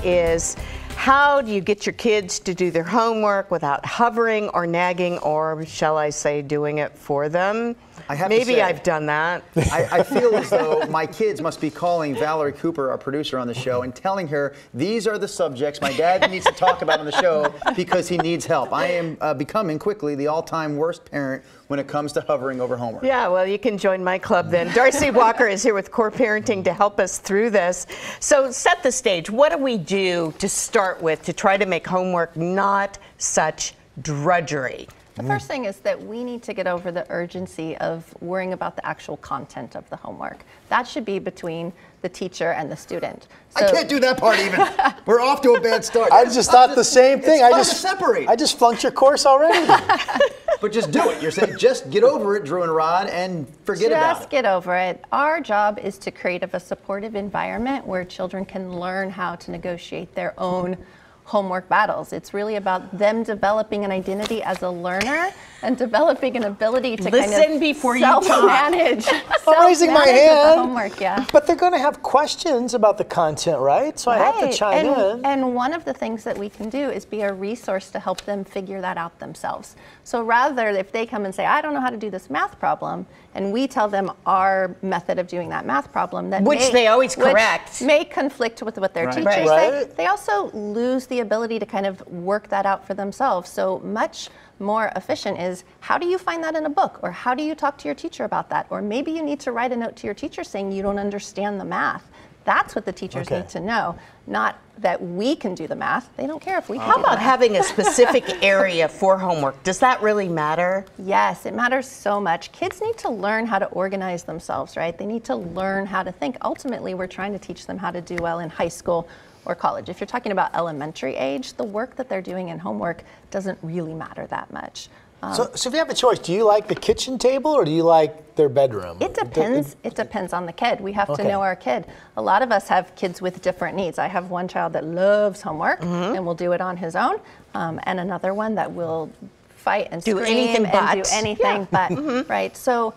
Is how do you get your kids to do their homework without hovering or nagging, or shall I say doing it for them? Maybe I've done that. I feel as though my kids must be calling Valerie Cooper, our producer on the show, and telling her these are the subjects my dad needs to talk about on the show because he needs help. I am becoming quickly the all-time worst parent when it comes to hovering over homework. Yeah, well, you can join my club then. Darcy Walker is here with Core Parenting to help us through this. So set the stage. What do we do to start with to try to make homework not such drudgery? The first thing is that we need to get over the urgency of worrying about the actual content of the homework. That should be between the teacher and the student. So, I can't do that part even. We're off to a bad start. I just thought the same thing. I just flunked your course already. But just do it. You're saying just get over it, Drew and Rod, and forget about it. Just get over it. Our job is to create a supportive environment where children can learn how to negotiate their own homework battles. It's really about them developing an identity as a learner and developing an ability to kind of before you self-manage. I'm raising my hand. Homework, yeah. But they're going to have questions about the content, right? So I have to chime in. And one of the things that we can do is be a resource to help them figure that out themselves. So rather, if they come and say, I don't know how to do this math problem, and we tell them our method of doing that math problem, that they always correct, may conflict with what their teachers say, they also lose the ability to kind of work that out for themselves. So much more efficient is, how do you find that in a book? Or how do you talk to your teacher about that? Or maybe you need to write a note to your teacher saying you don't understand the math. That's what the teachers need to know, not that we can do the math. They don't care if we can. How about having a specific area for homework? Does that really matter? Yes, it matters so much. Kids need to learn how to organize themselves, right? They need to learn how to think. Ultimately, we're trying to teach them how to do well in high school or college. If you're talking about elementary age, the work that they're doing in homework doesn't really matter that much. So if you have a choice, do you like the kitchen table or do you like their bedroom? It depends. It depends on the kid. We have to know our kid. A lot of us have kids with different needs. I have one child that loves homework and will do it on his own, and another one that will fight and scream and do anything but. Right. So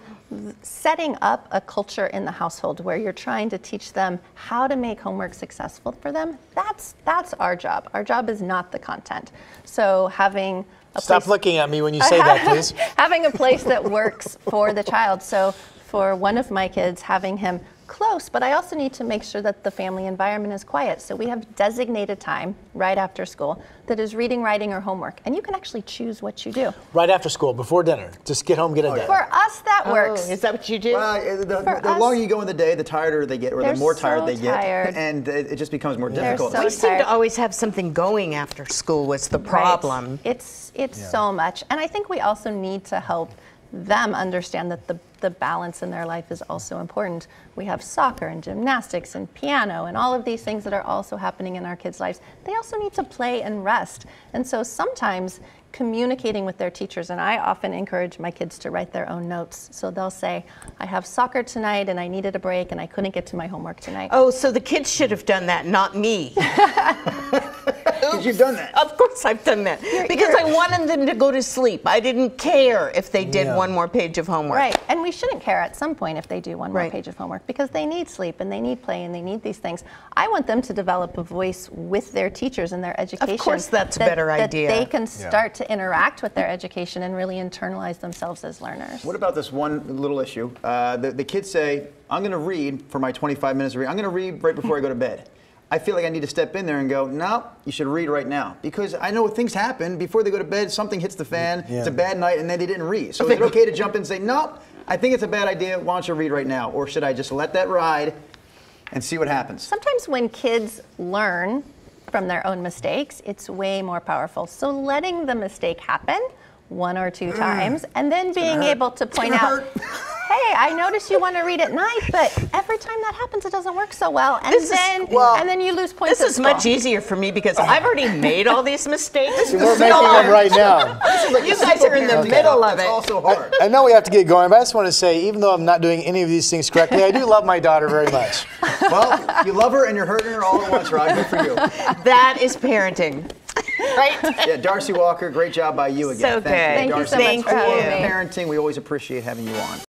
setting up a culture in the household where you're trying to teach them how to make homework successful for them, that's our job. Our job is not the content. So having Stop looking at me when you say that, please. Having a place that works for the child. So for one of my kids, having him close, but I also need to make sure that the family environment is quiet. So we have designated time right after school that is reading, writing, or homework. And you can actually choose what you do. Right after school, before dinner. Just get home, get it done. For us, that works. Is that what you do? Well, the longer you go in the day, the tireder they get, or the more tired they get. And it just becomes more difficult. We seem to always have something going after school. What's the problem? It's so much. And I think we also need to help them understand that the balance in their life is also important. We have soccer and gymnastics and piano and all of these things that are also happening in our kids' lives. They also need to play and rest. And so sometimes communicating with their teachers, and I often encourage my kids to write their own notes. So they'll say, I have soccer tonight and I needed a break and I couldn't get to my homework tonight. Oh, so the kids should have done that, not me. Because you've done that. Of course I've done that. Because I wanted them to go to sleep. I didn't care if they did one more page of homework. Right, and we shouldn't care at some point if they do one more page of homework because they need sleep and they need play and they need these things. I want them to develop a voice with their teachers and their education. Of course that's a better idea. That they can start to interact with their education and really internalize themselves as learners. What about this one little issue? The kids say, I'm going to read for my 25 minutes of reading. I'm going to read right before I go to bed. I feel like I need to step in there and go, no, you should read right now. Because I know things happen. Before they go to bed, something hits the fan, it's a bad night, and then they didn't read. So is it okay to jump in and say, no, I think it's a bad idea, why don't you read right now? Or should I just let that ride and see what happens? Sometimes when kids learn from their own mistakes, it's way more powerful. So letting the mistake happen one or two times, and then being able to point out, hey, I noticed you want to read at night, but every time that happens, it doesn't work so well. And then you lose points. This is much easier for me because I've already made all these mistakes. We're making them right now. You guys are in the middle of it. It's also hard. I know we have to get going, but I just want to say, even though I'm not doing any of these things correctly, I do love my daughter very much. Well, you love her and you're hurting her all at once, Rod. Good for you. That is parenting. Right? Yeah, Darcy Walker, great job by you again. So good. Thank you so much for having me. Parenting, we always appreciate having you on.